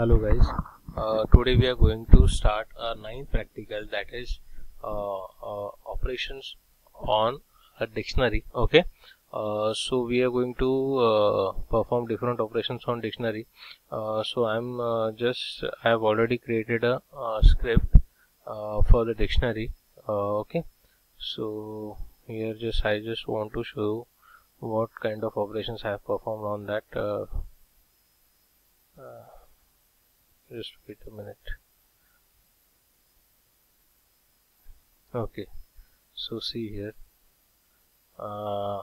Hello guys, today we are going to start our ninth practical, that is operations on a dictionary. Okay, so we are going to perform different operations on dictionary. So I have already created a script for the dictionary. Okay, so here I just want to show what kind of operations I have performed on that. Just wait a minute. Okay, so see here, I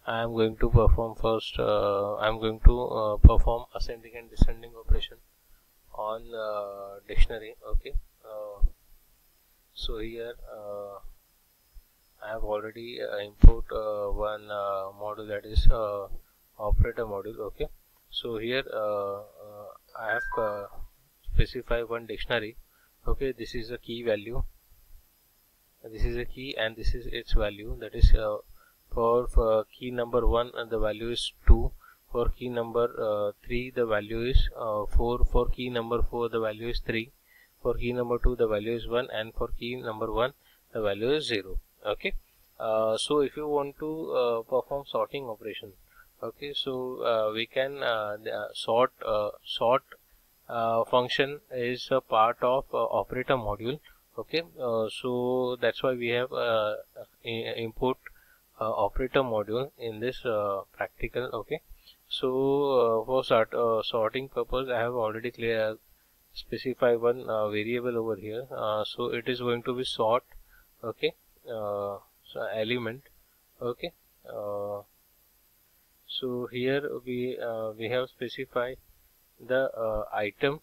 am going to perform first. I am going to perform ascending and descending operation on dictionary. Okay, so here I have already import one module, that is operator module. Okay, so here I have specify one dictionary. Okay, this is a key value. This is a key and this is its value, that is for key number 1 the value is 2, for key number 3 the value is 4, for key number 4 the value is 3, for key number 2 the value is 1, and for key number 1 the value is 0. Okay, so if you want to perform sorting operation, okay, so we can sort function is a part of operator module. Okay, so that's why we have import operator module in this practical. Okay, so for sorting purpose I have already specified one variable over here, so it is going to be sort. Okay, so element. Okay, so here we have specified the item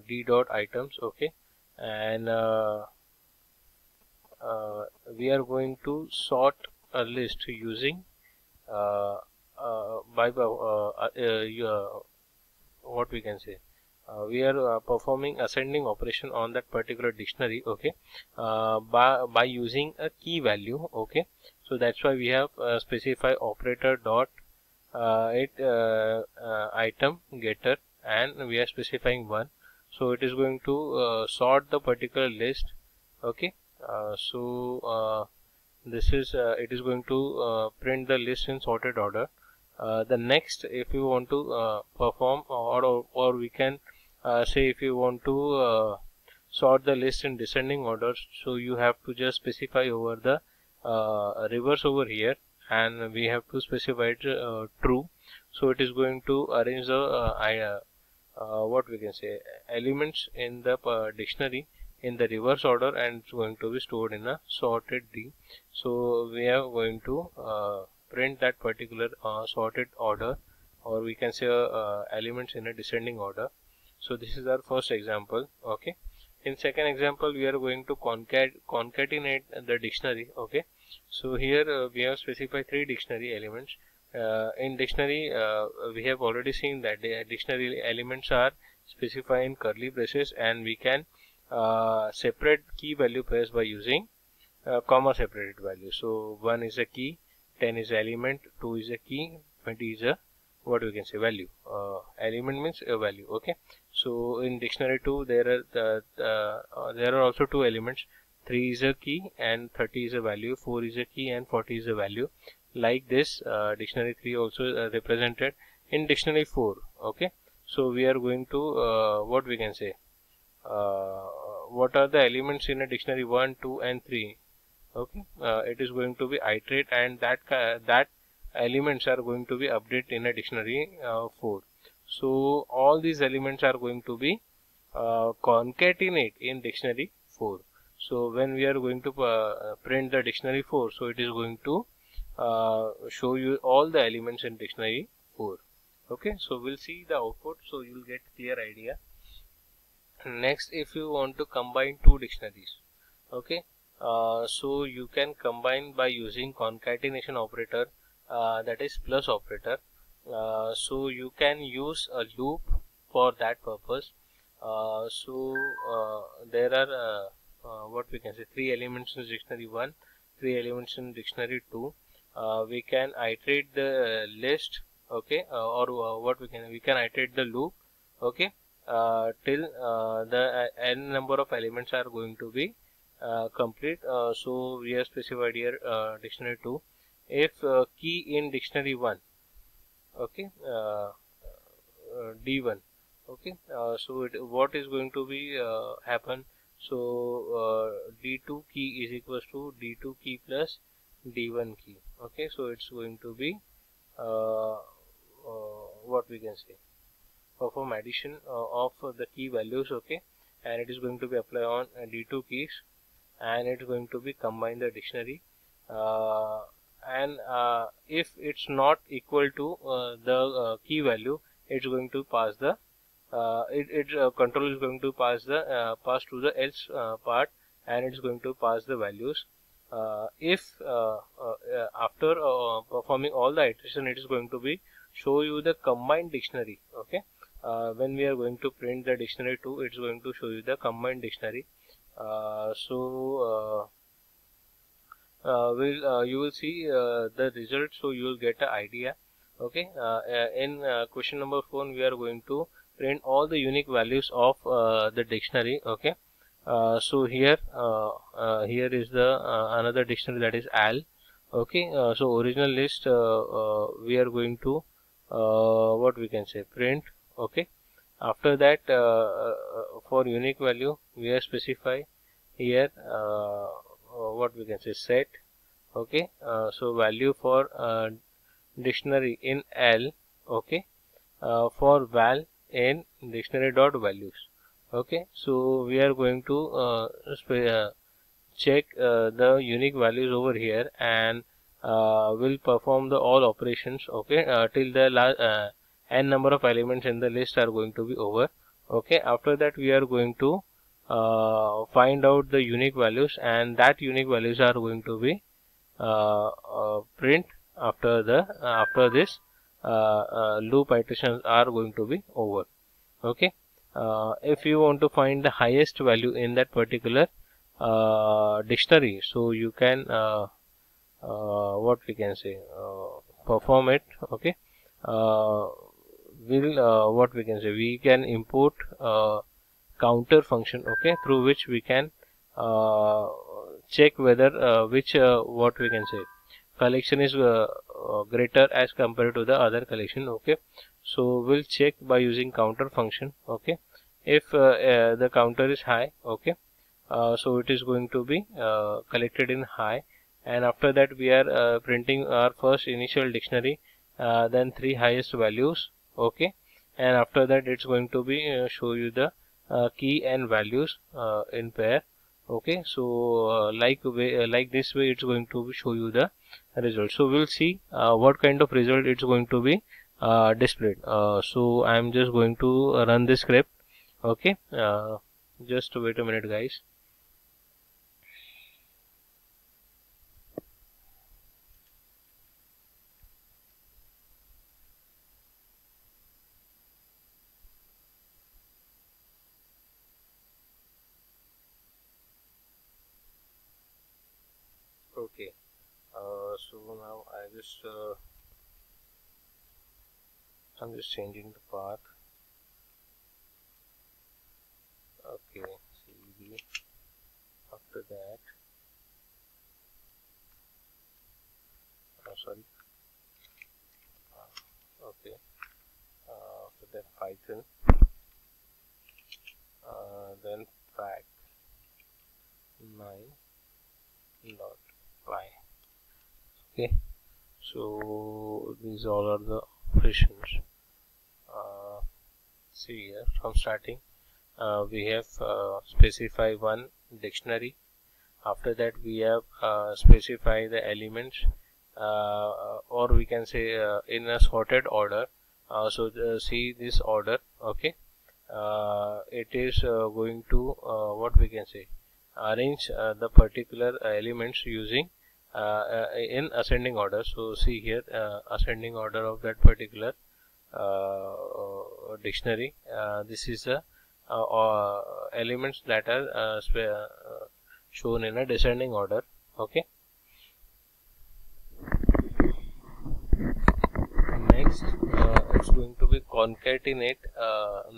d dot items. Okay, and we are going to sort a list using what we can say, we are performing ascending operation on that particular dictionary. Okay, by using a key value. Okay, so that's why we have specify operator dot item getter, and we are specifying 1, so it is going to sort the particular list. Okay, this is it is going to print the list in sorted order. The next, if you want to perform, or we can say if you want to sort the list in descending order, so you have to just specify over the reverse over here, and we have to specify it true. So it is going to arrange the what we can say, elements in the dictionary in the reverse order, and it's going to be stored in a sorted D. So we are going to print that particular sorted order, or we can say elements in a descending order. So this is our first example. Okay, in second example we are going to concatenate the dictionary. Okay, so here we have specified 3 dictionary elements. In dictionary we have already seen that the dictionary elements are specified in curly braces, and we can separate key value pairs by using comma separated value. So 1 is a key, 10 is element, 2 is a key, 20 is a what we can say value. Element means a value. Okay, so in dictionary 2 there are also 2 elements. 3 is a key and 30 is a value, 4 is a key and 40 is a value. Like this, dictionary 3 also represented in dictionary 4. Okay, so we are going to what we can say, what are the elements in a dictionary 1, 2 and 3. Okay, it is going to be iterate, and that elements are going to be updated in a dictionary 4. So all these elements are going to be concatenate in dictionary 4. So when we are going to print the dictionary 4, so it is going to show you all the elements in dictionary 4. Okay, so we'll see the output, so you'll get clear idea. Next, if you want to combine 2 dictionaries, okay, so you can combine by using concatenation operator, that is plus operator. So you can use a loop for that purpose. There are what we can say, 3 elements in dictionary 1, 3 elements in dictionary 2. We can iterate the list. Okay, or what we can iterate the loop. Okay, till the n number of elements are going to be complete. So we have specified here dictionary 2. If key in dictionary 1, okay, D1, okay, so what is going to be happen? So D2 key is equals to D2 key plus D1 key. Okay, so it's going to be what we can say, perform addition of the key values. Okay, and it is going to be apply on D2 keys, and it's going to be combine the dictionary, and if it's not equal to the key value, it's going to pass the control is going to pass to the else part, and it's going to pass the values. If after performing all the iteration, it is going to be show you the combined dictionary. Okay, when we are going to print the dictionary 2, it's going to show you the combined dictionary. You will see the result, so you will get an idea. Okay, in question number 4, we are going to print all the unique values of the dictionary. Okay, so here is the another dictionary, that is AL. Okay, so original list we are going to what we can say, print. Okay, after that for unique value we are specify here what we can say, set. Okay, so value for dictionary in L. Okay, for val in dictionary dot values. Okay, so we are going to check the unique values over here, and will perform the all operations. Okay, till the n number of elements in the list are going to be over. Okay, after that we are going to find out the unique values, and that unique values are going to be print after this loop iterations are going to be over. Okay, if you want to find the highest value in that particular dictionary, so you can what we can say, perform it. Okay, what we can say, we can import counter function. Okay, through which we can check whether which what we can say, collection is greater as compared to the other collection. Okay, so we'll check by using counter function. Okay, if the counter is high, okay, so it is going to be collected in high, and after that we are printing our first initial dictionary, then 3 highest values. Okay, and after that it's going to be show you the key and values in pair. Okay, so like this way it's going to show you the result. So we'll see what kind of result it's going to be displayed. So I'm just going to run this script. Okay, just wait a minute, guys. Okay, so now I'm just changing the path. Okay, CD. After that, sorry. Okay, after that Python, then fact 9.py. Okay, so these all are the operations. See here, from starting we have specify one dictionary. After that we have specify the elements, or we can say in a sorted order. So see this order. Okay, it is going to what we can say, arrange the particular elements using in ascending order. So see here, ascending order of that particular dictionary. This is the elements that are shown in a descending order. Okay, next it's going to be concatenate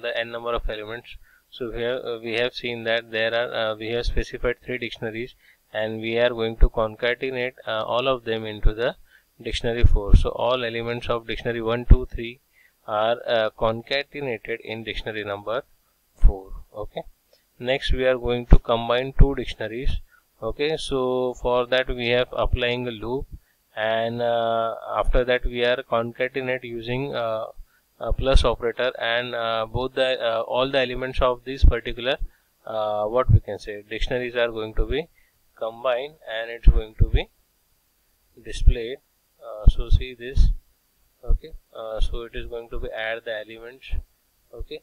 the n number of elements. So here we have seen that there are we have specified 3 dictionaries, and we are going to concatenate all of them into the dictionary 4. So all elements of dictionary 1, 2, 3 are concatenated in dictionary number 4. Okay. Next we are going to combine 2 dictionaries. Okay, so for that we have applying a loop, and after that we are concatenate using a plus operator, and both the all the elements of this particular what we can say dictionaries are going to be combined, and it's going to be displayed. So see this. Okay, so it is going to be add the elements. Okay,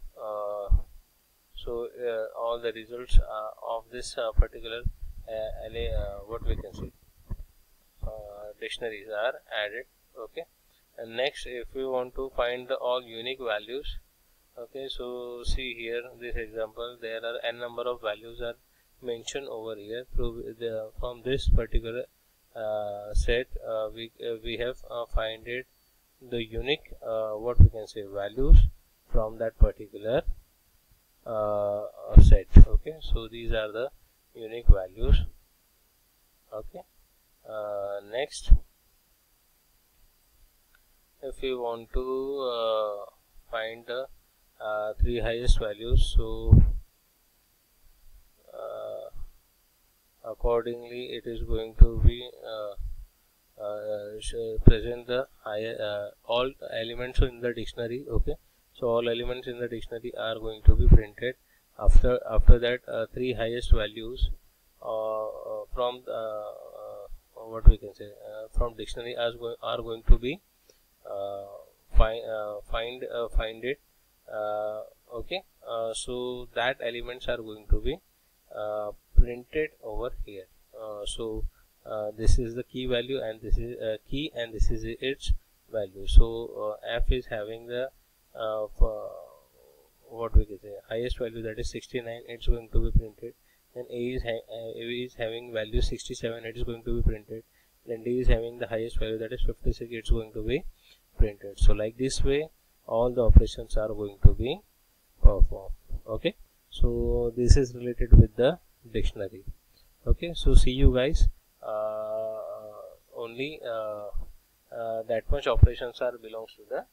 so all the results of this particular what we can say dictionaries are added. Okay, and next if we want to find the all unique values. Okay, so see here this example, there are n number of values are mentioned over here. Through the from this particular set we have find it the unique what we can say values from that particular set. Okay, so these are the unique values. Okay, next if we want to find the 3 highest values, so accordingly it is going to be present the all elements in the dictionary. Okay, so all elements in the dictionary are going to be printed. After that 3 highest values from what we can say from dictionary are going to be find it. Okay, so that elements are going to be printed over here. So this is the key value, and this is key, and this is its value. So F is having the what we can say highest value, that is 69, it's going to be printed. Then A is having value 67, it is going to be printed. Then D is having the highest value, that is 56, it's going to be printed. So like this way all the operations are going to be performed. Okay, so this is related with the dictionary. Okay, so see you guys, only that much operations are belongs to the